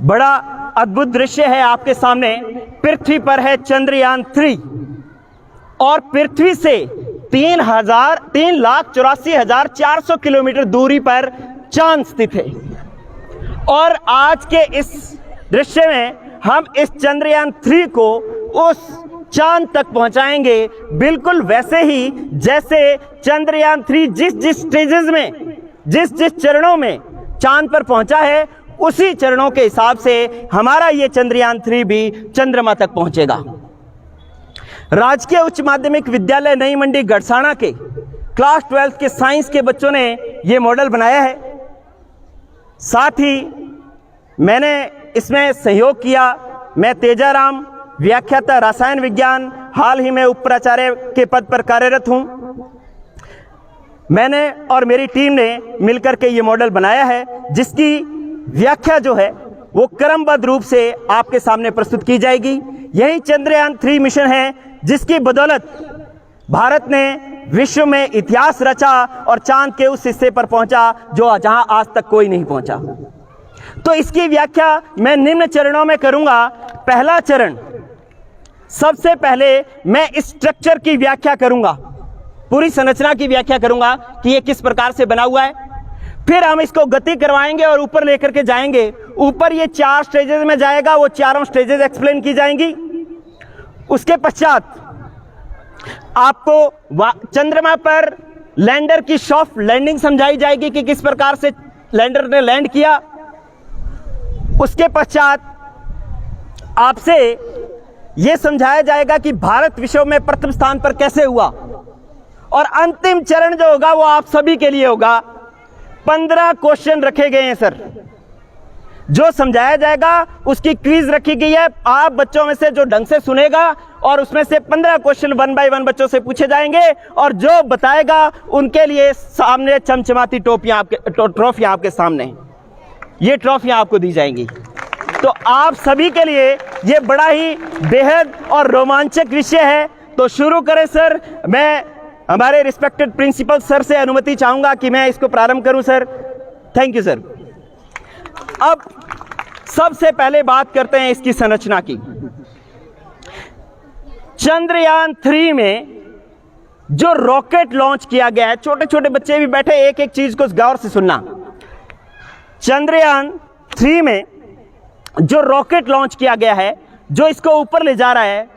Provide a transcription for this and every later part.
बड़ा अद्भुत दृश्य है आपके सामने। पृथ्वी पर है चंद्रयान 3 और पृथ्वी से 3,84,400 किलोमीटर दूरी पर चांद स्थित है। और आज के इस दृश्य में हम इस चंद्रयान 3 को उस चांद तक पहुंचाएंगे, बिल्कुल वैसे ही जैसे चंद्रयान 3 जिस स्टेजेस में, जिस चरणों में चांद पर पहुंचा है, उसी चरणों के हिसाब से हमारा ये चंद्रयान 3 भी चंद्रमा तक पहुंचेगा। राजकीय उच्च माध्यमिक विद्यालय नई मंडी गड़साना के क्लास 12 के साइंस के बच्चों ने ये मॉडल बनाया है। साथ ही मैंने इसमें सहयोग किया। मैं तेजाराम, व्याख्याता रसायन विज्ञान, हाल ही में उप प्राचार्य के पद पर कार्यरत हूं। मैंने और मेरी टीम ने मिलकर के ये मॉडल बनाया है, जिसकी व्याख्या जो है वो क्रमबद्ध रूप से आपके सामने प्रस्तुत की जाएगी। यही चंद्रयान 3 मिशन है जिसकी बदौलत भारत ने विश्व में इतिहास रचा और चांद के उस हिस्से पर पहुंचा जो जहां आज तक कोई नहीं पहुंचा। तो इसकी व्याख्या मैं निम्न चरणों में करूंगा। पहला चरण, सबसे पहले मैं इस स्ट्रक्चर की व्याख्या करूंगा, पूरी संरचना की व्याख्या करूंगा कि ये किस प्रकार से बना हुआ है। फिर हम इसको गति करवाएंगे और ऊपर लेकर के जाएंगे। ऊपर ये 4 स्टेजेस में जाएगा, वो चारों स्टेजेस एक्सप्लेन की जाएंगी। उसके पश्चात आपको चंद्रमा पर लैंडर की सॉफ्ट लैंडिंग समझाई जाएगी कि किस प्रकार से लैंडर ने लैंड किया। उसके पश्चात आपसे यह समझाया जाएगा कि भारत विश्व में प्रथम स्थान पर कैसे हुआ। और अंतिम चरण जो होगा वो आप सभी के लिए होगा। 15 क्वेश्चन रखे गए हैं सर, जो समझाया जाएगा उसकी क्विज रखी गई है। आप बच्चों में से जो ढंग से सुनेगा और उसमें से 15 क्वेश्चन 1 बाय 1 बच्चों से पूछे जाएंगे और जो बताएगा उनके लिए सामने चमचमाती ट्रॉफियां आपके सामने, ये ट्रॉफियां आपको दी जाएंगी। तो आप सभी के लिए ये बड़ा ही बेहद और रोमांचक विषय है। तो शुरू करें सर। मैं हमारे रिस्पेक्टेड प्रिंसिपल सर से अनुमति चाहूंगा कि मैं इसको प्रारंभ करूं सर। Thank you sir. अब सबसे पहले बात करते हैं इसकी संरचना की। चंद्रयान 3 में जो रॉकेट लॉन्च किया गया है, छोटे छोटे बच्चे भी बैठे, एक एक चीज को गौर से सुनना। चंद्रयान 3 में जो रॉकेट लॉन्च किया गया है, जो इसको ऊपर ले जा रहा है,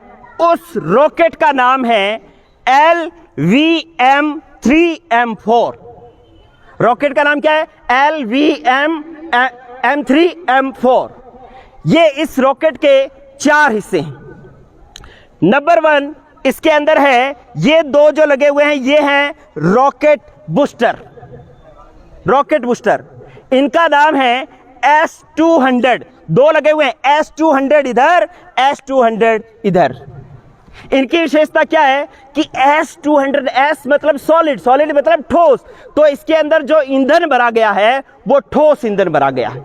उस रॉकेट का नाम है LVM-3M4। रॉकेट का नाम क्या है? LVM-3M4। ये इस रॉकेट के 4 हिस्से हैं। नंबर 1 इसके अंदर है, ये 2 जो लगे हुए हैं ये हैं रॉकेट बूस्टर। रॉकेट बूस्टर, इनका नाम है S200। 2 लगे हुए हैं, S200 इधर, S200 इधर। इनकी विशेषता क्या है कि S200, S मतलब सॉलिड, सॉलिड मतलब ठोस, तो इसके अंदर जो ईंधन भरा गया है वो ठोस ईंधन भरा गया है।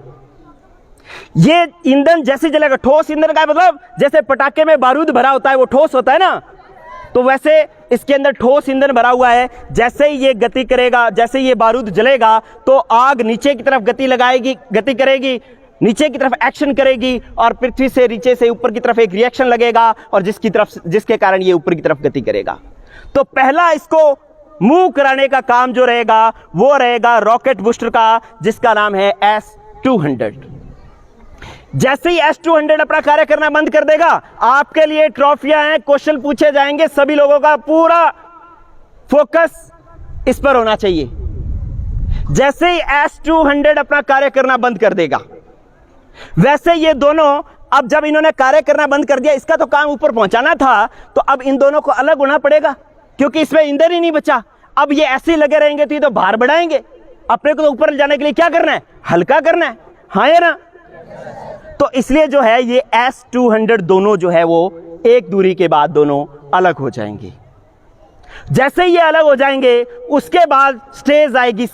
ये ईंधन जैसे जलेगा, ठोस ईंधन का मतलब जैसे पटाखे में बारूद भरा होता है वो ठोस होता है ना, तो वैसे इसके अंदर ठोस ईंधन भरा हुआ है। जैसे ही ये गति करेगा, जैसे ये बारूद जलेगा तो आग नीचे की तरफ गति करेगी, नीचे की तरफ एक्शन करेगी और पृथ्वी से नीचे से ऊपर की तरफ एक रिएक्शन लगेगा और जिसके कारण ये ऊपर की तरफ गति करेगा। तो पहला इसको मूव कराने का काम जो रहेगा वो रहेगा रॉकेट बूस्टर का, जिसका नाम है S200। जैसे ही S200 अपना कार्य करना बंद कर देगा, आपके लिए ट्रॉफियां हैं, क्वेश्चन पूछे जाएंगे, सभी लोगों का पूरा फोकस इस पर होना चाहिए। जैसे ही S200 अपना कार्य करना बंद कर देगा, वैसे ये दोनों, अब जब इन्होंने कार्य करना बंद कर दिया, इसका तो काम ऊपर पहुंचाना था, तो अब इन दोनों को अलग होना पड़ेगा क्योंकि इसमें ईंधन ही नहीं बचा। अब ये ऐसे ही लगे रहेंगे तो ये तो भार बढ़ाएंगे। अपने को तो ऊपर ले जाने के लिए क्या करना है? हल्का करना है, हाँ या ना? तो इसलिए जो है ये S200 दोनों जो है वो एक दूरी के बाद दोनों अलग हो जाएंगे। जैसे ये अलग हो जाएंगे उसके बाद स्टेज आएगी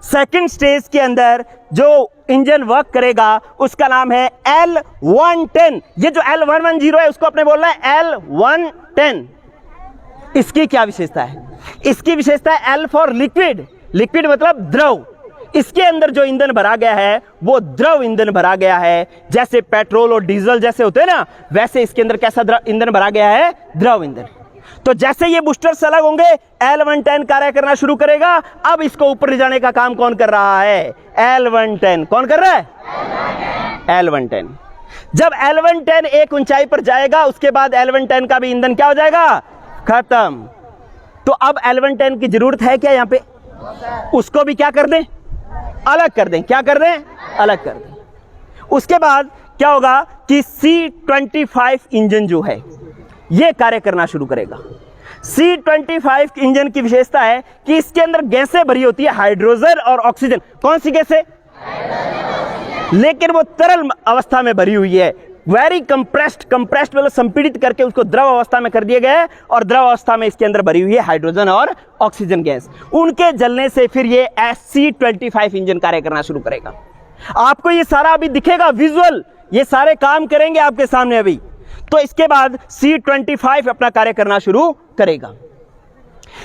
सेकंड स्टेज के अंदर जो इंजन वर्क करेगा उसका नाम है L110। ये जो L110 है उसको अपने बोलना है L110। इसकी क्या विशेषता है? इसकी विशेषता है L फॉर लिक्विड, लिक्विड मतलब द्रव। इसके अंदर जो ईंधन भरा गया है वो द्रव ईंधन भरा गया है। जैसे पेट्रोल और डीजल जैसे होते हैं ना, वैसे इसके अंदर कैसा ईंधन भरा गया है? द्रव ईंधन। तो जैसे ये बूस्टर्स अलग होंगे, L110 कार्य करना शुरू करेगा। अब इसको ऊपर ले जाने का काम कौन कर रहा है? L110। कौन कर रहा है? L110। जब L110 एक ऊंचाई पर जाएगा, उसके बाद L110 का भी ईंधन क्या हो जाएगा? खत्म। तो अब L110 की जरूरत है क्या? यहां पे उसको भी क्या कर दें? अलग कर दें। क्या कर दें? अलग कर दें। उसके बाद क्या होगा कि C25 इंजन जो है ये कार्य करना शुरू करेगा। C25 इंजन की विशेषता है कि इसके अंदर गैसें भरी होती है, हाइड्रोजन और ऑक्सीजन। कौन सी गैसें? लेकिन वो तरल अवस्था में भरी हुई है। वेरी कंप्रेस्ड मतलब संपीड़ित करके उसको द्रव अवस्था में कर दिया गया है, और द्रव अवस्था में इसके अंदर भरी हुई है हाइड्रोजन और ऑक्सीजन गैस। उनके जलने से फिर ये C25 इंजन कार्य करना शुरू करेगा। आपको ये सारा अभी दिखेगा विजुअल, ये सारे काम करेंगे आपके सामने अभी। तो इसके बाद C25 अपना कार्य करना शुरू करेगा।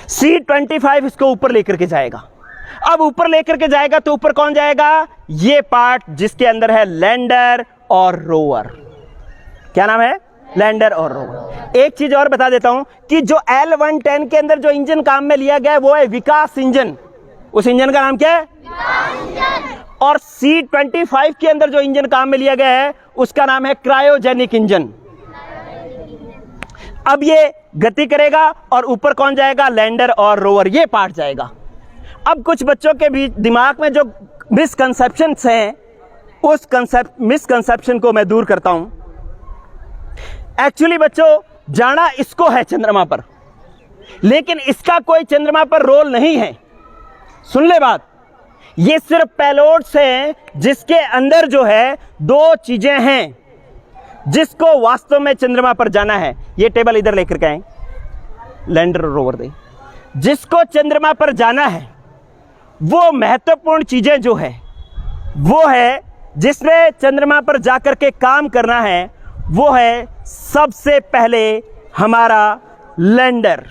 C25 इसको ऊपर लेकर के जाएगा। अब ऊपर लेकर के जाएगा तो ऊपर कौन जाएगा? ये पार्ट जिसके अंदर है लैंडर और रोवर। क्या नाम है? लैंडर और रोवर। एक चीज और बता देता हूं कि जो L110 के अंदर जो इंजन काम में लिया गया है वो है विकास इंजन। उस इंजन का नाम क्या है? और C25 के अंदर जो इंजन काम में लिया गया है उसका नाम है क्रायोजेनिक इंजन। अब ये गति करेगा और ऊपर कौन जाएगा? लैंडर और रोवर, ये पार्ट जाएगा। अब कुछ बच्चों के भी दिमाग में जो मिसकंसेप्शंस हैं, उस मिसकंसेप्शन को मैं दूर करता हूं। एक्चुअली बच्चों, जाना इसको है चंद्रमा पर, लेकिन इसका कोई चंद्रमा पर रोल नहीं है। सुन ले बात, ये सिर्फ पेलोड्स हैं जिसके अंदर जो है दो चीजें हैं जिसको वास्तव में चंद्रमा पर जाना है। ये टेबल इधर लेकर के आए, लैंडर और रोवर दे। जिसको चंद्रमा पर जाना है वो महत्वपूर्ण चीजें जो है वो है, जिसमें चंद्रमा पर जाकर के काम करना है, वो है सबसे पहले हमारा लैंडर।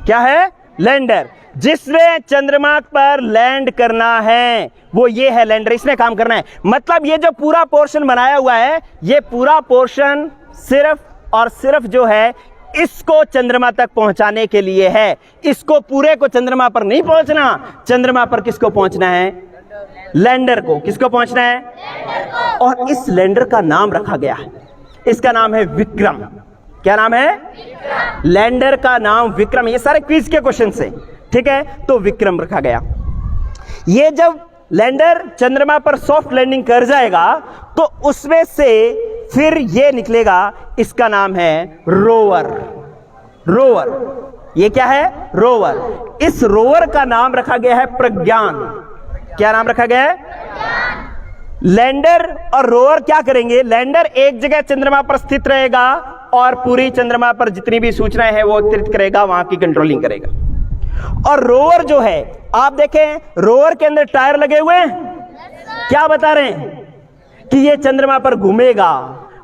क्या है? लैंडर। जिसने चंद्रमा पर लैंड करना है वो ये है लैंडर, इसने काम करना है। मतलब ये जो पूरा पोर्शन बनाया हुआ है, ये पूरा पोर्शन सिर्फ और सिर्फ जो है इसको चंद्रमा तक पहुंचाने के लिए है। इसको पूरे को चंद्रमा पर नहीं पहुंचना। चंद्रमा पर किसको पहुंचना है? लैंडर को। किसको पहुंचना है? लैंडर को। और इस लैंडर का नाम रखा गया है, इसका नाम है विक्रम। क्या नाम है? विक्रम। लैंडर का नाम विक्रम। ये सारे क्विज के क्वेश्चन से, ठीक है? तो विक्रम रखा गया। ये जब लैंडर चंद्रमा पर सॉफ्ट लैंडिंग कर जाएगा तो उसमें से फिर ये निकलेगा, इसका नाम है रोवर। रोवर, ये क्या है? रोवर। इस रोवर का नाम रखा गया है प्रज्ञान। क्या नाम रखा गया है? लैंडर और रोवर क्या करेंगे? लैंडर एक जगह चंद्रमा पर स्थित रहेगा और पूरी चंद्रमा पर जितनी भी सूचनाएं हैं वो एकत्रित करेगा, वहां की कंट्रोलिंग करेगा। और रोवर जो है, आप देखें रोवर के अंदर टायर लगे हुए हैं। क्या बता रहे हैं? कि ये चंद्रमा पर घूमेगा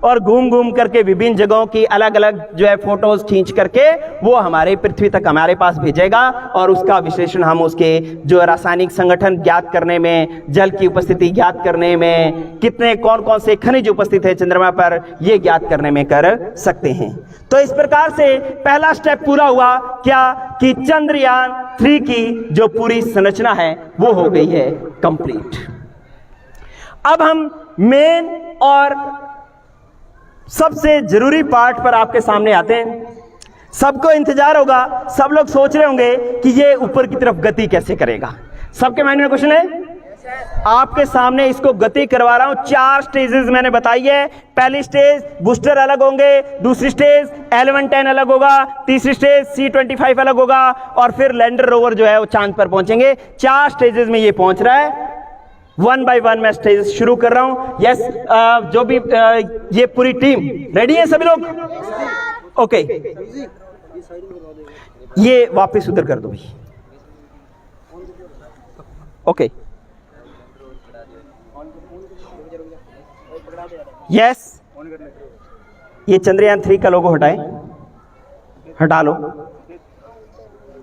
और घूम घूम करके विभिन्न जगहों की अलग अलग जो है फोटोज खींच करके वो हमारे पृथ्वी तक हमारे पास भेजेगा, और उसका विश्लेषण हम उसके जो रासायनिक संगठन ज्ञात करने में, जल की उपस्थिति ज्ञात करने में, कितने कौन कौन से खनिज उपस्थित है चंद्रमा पर, ये ज्ञात करने में कर सकते हैं। तो इस प्रकार से पहला स्टेप पूरा हुआ। क्या? कि चंद्रयान 3 की जो पूरी संरचना है वो हो गई है कंप्लीट। अब हम मेन और सबसे जरूरी पार्ट पर आपके सामने आते हैं। सबको इंतजार होगा, सब लोग सोच रहे होंगे कि ये ऊपर की तरफ गति कैसे करेगा। सबके माइंड में क्वेश्चन है? आपके सामने इसको गति करवा रहा हूं। 4 स्टेजेस मैंने बताई है। पहली स्टेज बूस्टर अलग होंगे, दूसरी स्टेज L110 अलग होगा, तीसरी स्टेज C25 अलग होगा, और फिर लैंडर रोवर जो है वो चांद पर पहुंचेंगे। 4 स्टेजेस में ये पहुंच रहा है। 1 बाय 1 मैं स्टेज शुरू कर रहा हूं। यस, जो भी ये पूरी टीम रेडी है सभी लोग? ओके, ये वापस उधर कर दो भाई। ओके, यस, ये चंद्रयान 3 का लोगो हटाएं, हटा लो।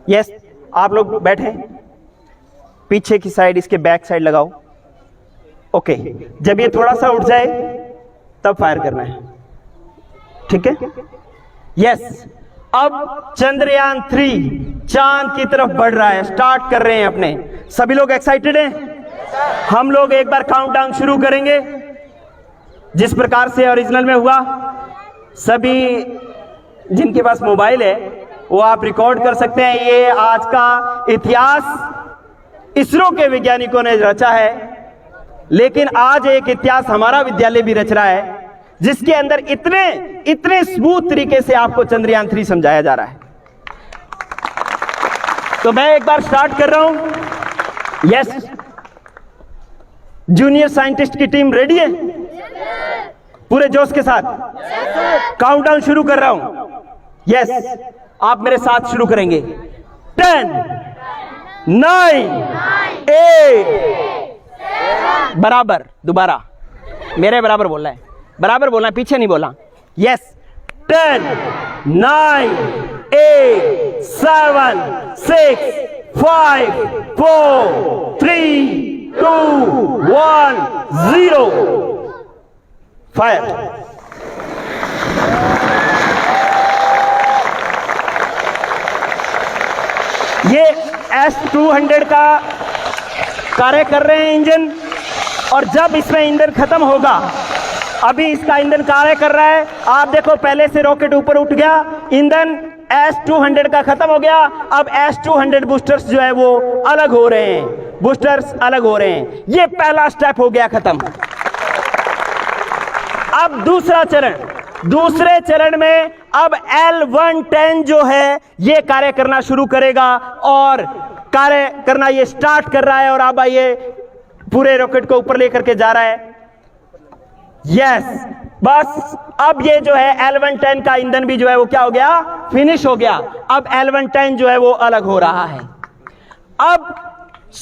यस, आप लोग बैठे। पीछे की साइड, इसके बैक साइड लगाओ। ओके, जब ये थोड़ा सा उठ जाए तब फायर करना है, ठीक है? यस। अब चंद्रयान 3 चांद की तरफ बढ़ रहा है, स्टार्ट कर रहे हैं अपने। सभी लोग एक्साइटेड हैं? हम लोग एक बार काउंटडाउन शुरू करेंगे जिस प्रकार से ओरिजिनल में हुआ। सभी जिनके पास मोबाइल है वो आप रिकॉर्ड कर सकते हैं। ये आज का इतिहास इसरो के वैज्ञानिकों ने रचा है, लेकिन आज एक इतिहास हमारा विद्यालय भी रच रहा है, जिसके अंदर इतने स्मूथ तरीके से आपको चंद्रयान 3 समझाया जा रहा है। तो मैं एक बार स्टार्ट कर रहा हूं। यस, जूनियर साइंटिस्ट की टीम रेडी है? पूरे जोश के साथ काउंटडाउन शुरू कर रहा हूं। यस, आप मेरे साथ शुरू करेंगे। 10, 9, 8, बराबर, दोबारा मेरे बराबर बोलना है, बराबर बोलना है, पीछे नहीं बोलना। Yes, 10, 9, 8, 7, 6, 5, 4, 3, 2, 1, 0, fire. ये S-200 का कार्य कर रहे हैं इंजन, और जब इसमें ईंधन खत्म होगा, अभी इसका ईंधन कार्य कर रहा है। आप देखो, पहले से रॉकेट ऊपर उठ गया, ईंधन S-200 का खत्म हो गया। अब S-200 बूस्टर्स जो है वो अलग हो रहे हैं, बूस्टर्स अलग हो रहे हैं। ये पहला स्टेप हो गया खत्म। अब दूसरे चरण में अब L-110 जो है ये कार्य करना शुरू करेगा, और कार्य करना ये स्टार्ट कर रहा है, और अब ये पूरे रॉकेट को ऊपर लेकर के जा रहा है। यस, बस अब ये जो है L-110 का ईंधन भी जो है वो क्या हो गया, फिनिश हो गया। अब L-110 जो है वो अलग हो रहा है। अब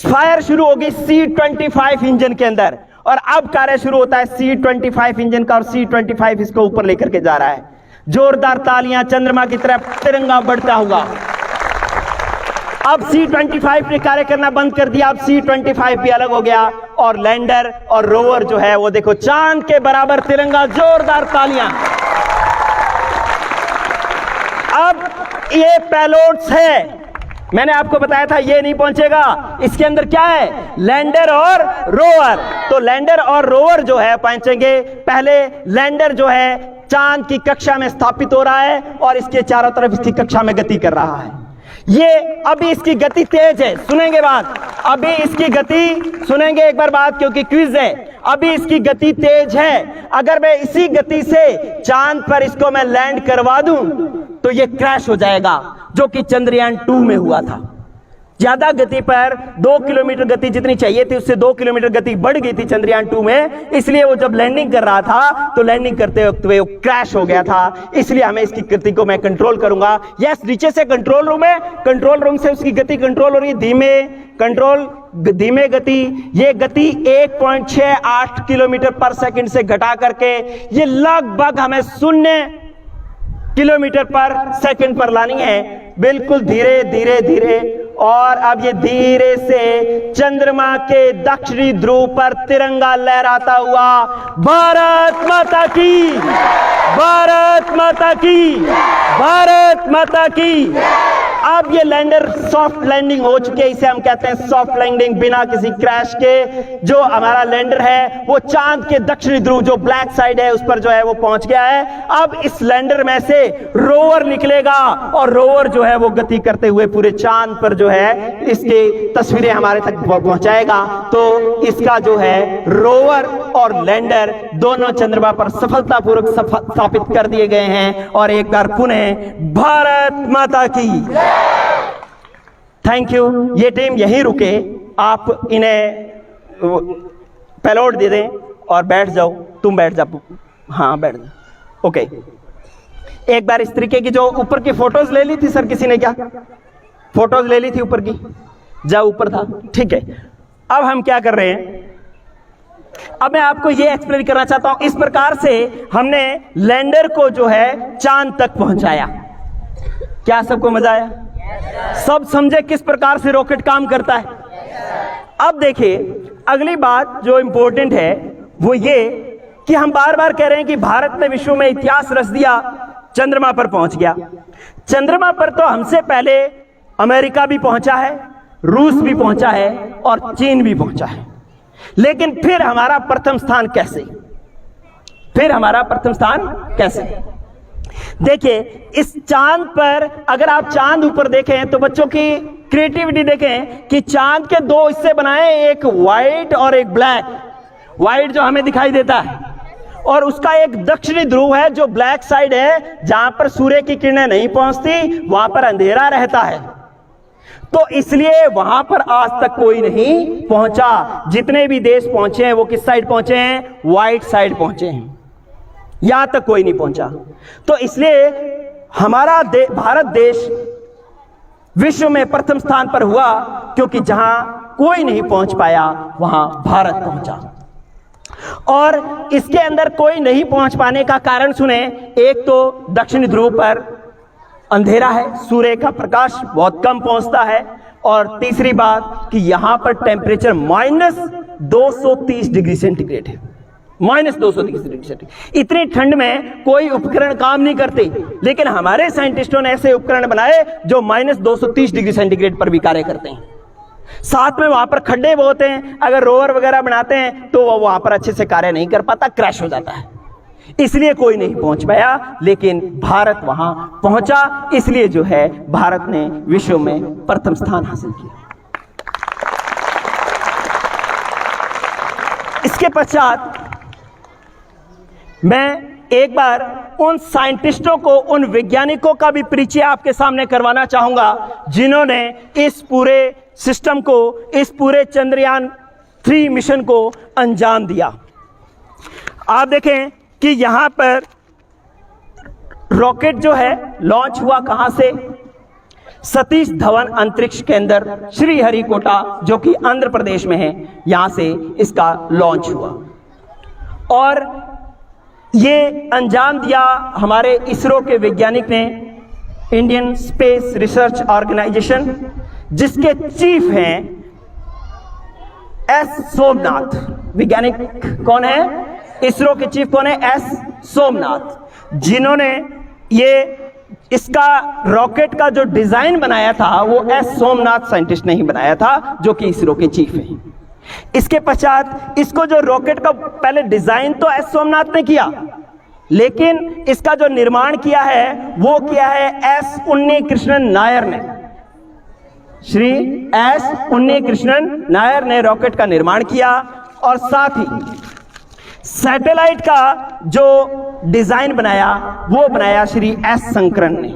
फायर शुरू होगी C-25 इंजन के अंदर, और अब कार्य शुरू होता है C-25 इंजन का, और C-25 इसको ऊपर लेकर के जा रहा है। जोरदार तालियां, चंद्रमा की तरफ तिरंगा बढ़ता हुआ। अब C-25 ने कार्य करना बंद कर दिया, अब C-25 भी अलग हो गया, और लैंडर और रोवर जो है वो देखो चांद के बराबर तिरंगा, जोरदार तालियां। अब ये पेलोड्स है, मैंने आपको बताया था ये नहीं पहुंचेगा, इसके अंदर क्या है, लैंडर और रोवर। तो लैंडर और रोवर जो है पहुंचेंगे। पहले लैंडर जो है चांद की कक्षा में स्थापित हो रहा है, और इसके चारों तरफ इसकी कक्षा में गति कर रहा है। ये अभी इसकी गति तेज है, सुनेंगे बात, अभी इसकी गति सुनेंगे एक बार बात, क्योंकि क्विज है। अभी इसकी गति तेज है, अगर मैं इसी गति से चांद पर इसको मैं लैंड करवा दूं तो ये क्रैश हो जाएगा, जो कि चंद्रयान 2 में हुआ था। ज्यादा गति पर 2 किलोमीटर गति जितनी चाहिए थी उससे 2 किलोमीटर गति बढ़ गई थी चंद्रयान 2 में, इसलिए वो जब लैंडिंग कर रहा था तो लैंडिंग करते वक्त वो क्रैश हो गया था। इसलिए हमें इसकी गति को मैं कंट्रोल करूंगा। यस, नीचे से कंट्रोल रूम है, कंट्रोल रूम से उसकी गति कंट्रोल हो रही है, धीमे गति। ये गति 1.68 किलोमीटर पर सेकंड से घटा करके ये लगभग हमें 0 किलोमीटर पर सेकंड पर लानी है, बिल्कुल धीरे धीरे धीरे। और अब ये धीरे से चंद्रमा के दक्षिणी ध्रुव पर तिरंगा लहराता हुआ, भारत माता की, भारत माता की, भारत माता की। अब ये लैंडर सॉफ्ट लैंडिंग हो चुकी है, इसे हम कहते हैं सॉफ्ट लैंडिंग, बिना किसी क्रैश के। जो हमारा लैंडर है वो चांद के दक्षिणी ध्रुव जो ब्लैक साइड है उस पर जो है वो पहुंच गया है। अब इस लैंडर में से रोवर निकलेगा, और रोवर जो है वो गति करते हुए पूरे चांद पर जो है इसकी तस्वीरें हमारे तक पहुंचाएगा। तो इसका जो है रोवर और लैंडर दोनों चंद्रमा पर सफलतापूर्वक स्थापित कर दिए गए हैं। और एक बार पुनः भारत माता की। Thank you. ये टीम यहीं रुके, आप इन्हें पेलोड दे दें और बैठ जाओ। तुम बैठ जाओ, हाँ बैठ जाओ। ओके, एक बार इस तरीके की जो ऊपर की फोटोज ले ली थी सर, किसी ने क्या फोटोज ले ली थी ऊपर की? जब ऊपर था, ठीक है। अब हम क्या कर रहे हैं, अब मैं आपको ये एक्सप्लेन करना चाहता हूं। इस प्रकार से हमने लैंडर को जो है चांद तक पहुंचाया। क्या सबको मजा आया? सब समझे किस प्रकार से रॉकेट काम करता है? अब देखिए, अगली बात जो इंपॉर्टेंट है वो ये कि हम बार बार कह रहे हैं कि भारत ने विश्व में इतिहास रच दिया, चंद्रमा पर पहुंच गया। चंद्रमा पर तो हमसे पहले अमेरिका भी पहुंचा है, रूस भी पहुंचा है और चीन भी पहुंचा है, लेकिन फिर हमारा प्रथम स्थान कैसे? देखिए, इस चांद पर अगर आप चांद ऊपर देखें तो बच्चों की क्रिएटिविटी देखें कि चांद के दो हिस्से बनाए, एक व्हाइट और एक ब्लैक। व्हाइट जो हमें दिखाई देता है, और उसका एक दक्षिणी ध्रुव है जो ब्लैक साइड है, जहां पर सूर्य की किरणें नहीं पहुंचती, वहां पर अंधेरा रहता है। तो इसलिए वहां पर आज तक कोई नहीं पहुंचा। जितने भी देश पहुंचे हैं वो किस साइड पहुंचे हैं? व्हाइट साइड पहुंचे हैं, यहां तक कोई नहीं पहुंचा। तो इसलिए हमारा भारत देश विश्व में प्रथम स्थान पर हुआ, क्योंकि जहां कोई नहीं पहुंच पाया वहां भारत पहुंचा। और इसके अंदर कोई नहीं पहुंच पाने का कारण सुने। एक तो दक्षिण ध्रुव पर अंधेरा है, सूर्य का प्रकाश बहुत कम पहुंचता है, और तीसरी बात कि यहां पर टेम्परेचर -230 डिग्री सेंटीग्रेड है, -230 डिग्री सेंटीग्रेड। इतनी ठंड में कोई उपकरण काम नहीं करते, लेकिन हमारे साइंटिस्टों ने ऐसे उपकरण बनाए जो -230 डिग्री सेंटीग्रेड पर भी कार्य करते हैं। साथ में वहां पर खड्डे बहुत हैं, अगर रोवर वगैरह बनाते हैं तो वो वहां पर अच्छे से कार्य नहीं कर पाता, क्रैश हो जाता है, इसलिए कोई नहीं पहुंच पाया। लेकिन भारत वहां पहुंचा, इसलिए जो है भारत ने विश्व में प्रथम स्थान हासिल किया। इसके पश्चात मैं एक बार उन साइंटिस्टों को, उन वैज्ञानिकों का भी परिचय आपके सामने करवाना चाहूंगा जिन्होंने इस पूरे सिस्टम को, इस पूरे चंद्रयान 3 मिशन को अंजाम दिया। आप देखें कि यहां पर रॉकेट जो है लॉन्च हुआ कहां से? सतीश धवन अंतरिक्ष केंद्र श्रीहरिकोटा, जो कि आंध्र प्रदेश में है, यहां से इसका लॉन्च हुआ। और ये अंजाम दिया हमारे इसरो के वैज्ञानिक ने, इंडियन स्पेस रिसर्च ऑर्गेनाइजेशन, जिसके चीफ हैं एस सोमनाथ। वैज्ञानिक कौन है? इसरो के चीफ कौन है? एस सोमनाथ, जिन्होंने ये इसका रॉकेट का जो डिजाइन बनाया था वो एस सोमनाथ साइंटिस्ट ने ही बनाया था, जो कि इसरो के चीफ हैं। इसके पश्चात इसको जो रॉकेट का पहले डिजाइन तो एस सोमनाथ ने किया, लेकिन इसका जो निर्माण किया है वो किया है एस उन्नीकृष्णन नायर ने। श्री एस उन्नीकृष्णन नायर ने रॉकेट का निर्माण किया, और साथ ही सैटेलाइट का जो डिजाइन बनाया वो बनाया श्री एस शंकरन ने।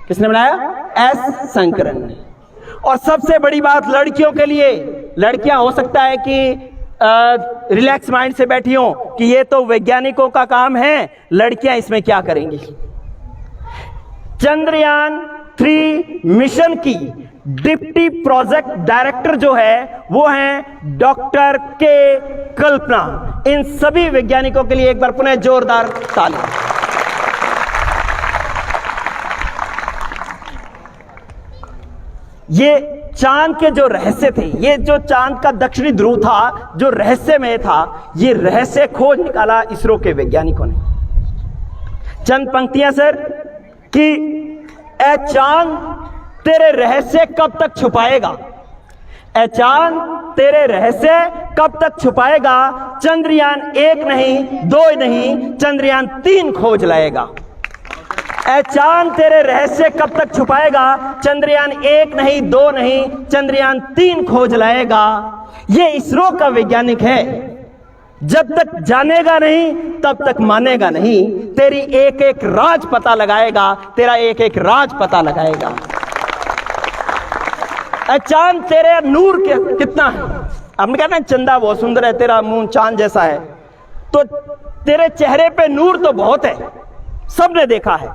किसने बनाया? एस शंकरन ने। और सबसे बड़ी बात लड़कियों के लिए, लड़कियां हो सकता है कि रिलैक्स माइंड से बैठी हो कि ये तो वैज्ञानिकों का काम है, लड़कियां इसमें क्या करेंगी। चंद्रयान 3 मिशन की डिप्टी प्रोजेक्ट डायरेक्टर जो है वो हैं डॉक्टर के कल्पना। इन सभी वैज्ञानिकों के लिए एक बार पुनः जोरदार ताली। ये चांद के जो रहस्य थे, ये जो चांद का दक्षिणी ध्रुव था जो रहस्यमय था, ये रहस्य खोज निकाला इसरो के वैज्ञानिकों ने। चंद पंक्तियां सर कि ए चांद तेरे रहस्य कब तक छुपाएगा, ए चांद तेरे रहस्य कब तक छुपाएगा, चंद्रयान 1 नहीं 2 नहीं चंद्रयान 3 खोज लाएगा। ए चांद तेरे रहस्य कब तक छुपाएगा, चंद्रयान 1 नहीं 2 नहीं चंद्रयान 3 खोज लाएगा। ये इसरो का वैज्ञानिक है, जब तक जानेगा नहीं तब तक मानेगा नहीं, तेरी एक एक राज पता लगाएगा, तेरा एक एक राज पता लगाएगा। चांद तेरे नूर कितना है, हमने कहा ना चंदा बहुत सुंदर है, तेरा मुंह चांद जैसा है, तो तेरे चेहरे पे नूर तो बहुत है, सबने देखा है,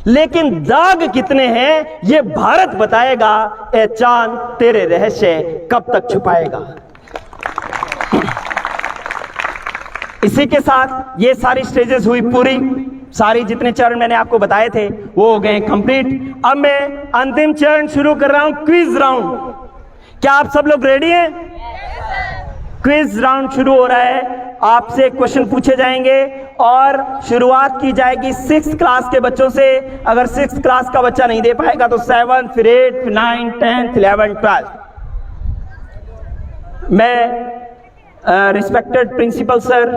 लेकिन दाग कितने हैं ये भारत बताएगा। ए चांद तेरे रहस्य कब तक छुपाएगा। इसी के साथ ये सारी स्टेजेस हुई पूरी, सारी जितने चरण मैंने आपको बताए थे वो हो गए कंप्लीट। अब मैं अंतिम चरण शुरू कर रहा हूं, क्विज राउंड। क्या आप सब लोग रेडी हैं? क्विज राउंड शुरू हो रहा है। आपसे क्वेश्चन पूछे जाएंगे और शुरुआत की जाएगी 6th क्लास के बच्चों से। अगर 6th क्लास का बच्चा नहीं दे पाएगा तो 7th, फिर 8th, 9th, 10th, 11th, 12th। मैं रिस्पेक्टेड प्रिंसिपल सर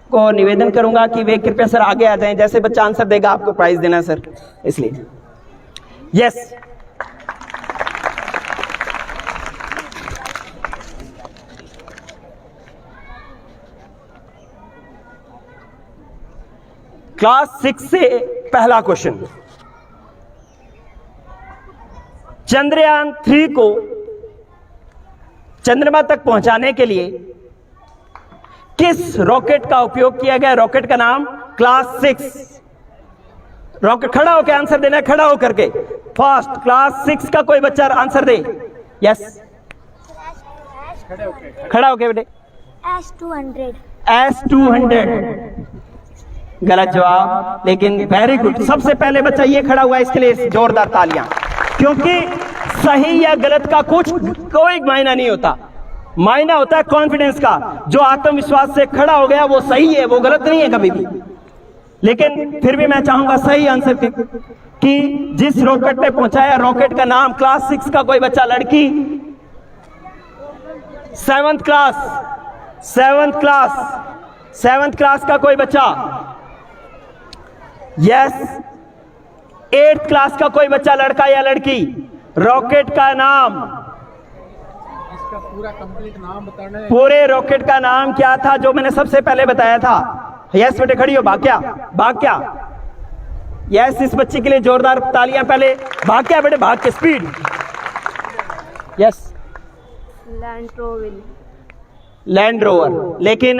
को निवेदन करूंगा कि वे कृपया सर आगे आ जाएं। जैसे बच्चा आंसर देगा आपको प्राइज देना सर, इसलिए यस। क्लास 6 से पहला क्वेश्चन, चंद्रयान 3 को चंद्रमा तक पहुंचाने के लिए किस रॉकेट का उपयोग किया गया? रॉकेट का नाम क्लास 6 रॉकेट। खड़ा होकर आंसर देना, खड़ा होकर के फास्ट। क्लास 6 का कोई बच्चा आंसर दे। यस, खड़ा होके बेटे। S200 गलत जवाब, लेकिन वेरी गुड। सबसे पहले बच्चा ये खड़ा हुआ है, इसके लिए जोरदार तालियां, क्योंकि सही या गलत का कोई मायना नहीं होता। मायना होता है कॉन्फिडेंस का। जो आत्मविश्वास से खड़ा हो गया वो सही है, वो गलत नहीं है कभी भी। लेकिन फिर भी मैं चाहूंगा सही आंसर कि जिस रॉकेट ने पहुंचाया, रॉकेट का नाम क्लास 6 का कोई बच्चा, लड़की 7th क्लास का कोई बच्चा, यस। 8th क्लास का कोई बच्चा, लड़का या लड़की, रॉकेट का नाम, इसका पूरा कंप्लीट नाम बताना है। पूरे रॉकेट का नाम क्या था जो मैंने सबसे पहले बताया था? यस बेटे, खड़ी हो। भाग्या यस, इस बच्ची के लिए जोरदार तालियां। पहले भाग्या बेटे, भाग के स्पीड। यस, लैंड रोवर, लेकिन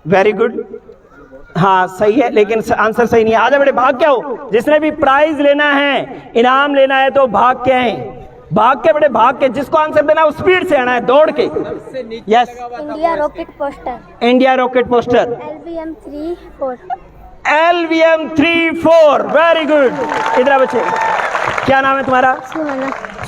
वेरी गुड, हाँ सही है, लेकिन आंसर सही नहीं है। आजा बेटे, भाग क्या हो। जिसने भी प्राइज लेना है, इनाम लेना है, तो भाग के आए। भाग के बेटे, भाग के। जिसको आंसर देना है वो स्पीड से आना है, दौड़ के। Yes, India rocket poster, LVM-34 very good. इधर बच्चे, क्या नाम है तुम्हारा?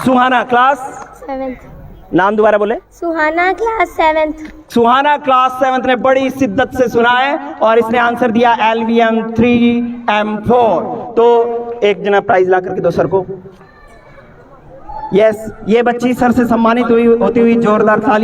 सुहाना, क्लास 7th। नाम दोबारा बोले। सुहाना, क्लास 7th। सुहाना क्लास 7th ने बड़ी शिद्दत से सुना है और इसने आंसर दिया LVM-3M4। तो एक जना प्राइज ला करके दो सर को। यस, ये बच्ची सर से सम्मानित होती हुई जोरदार ताली।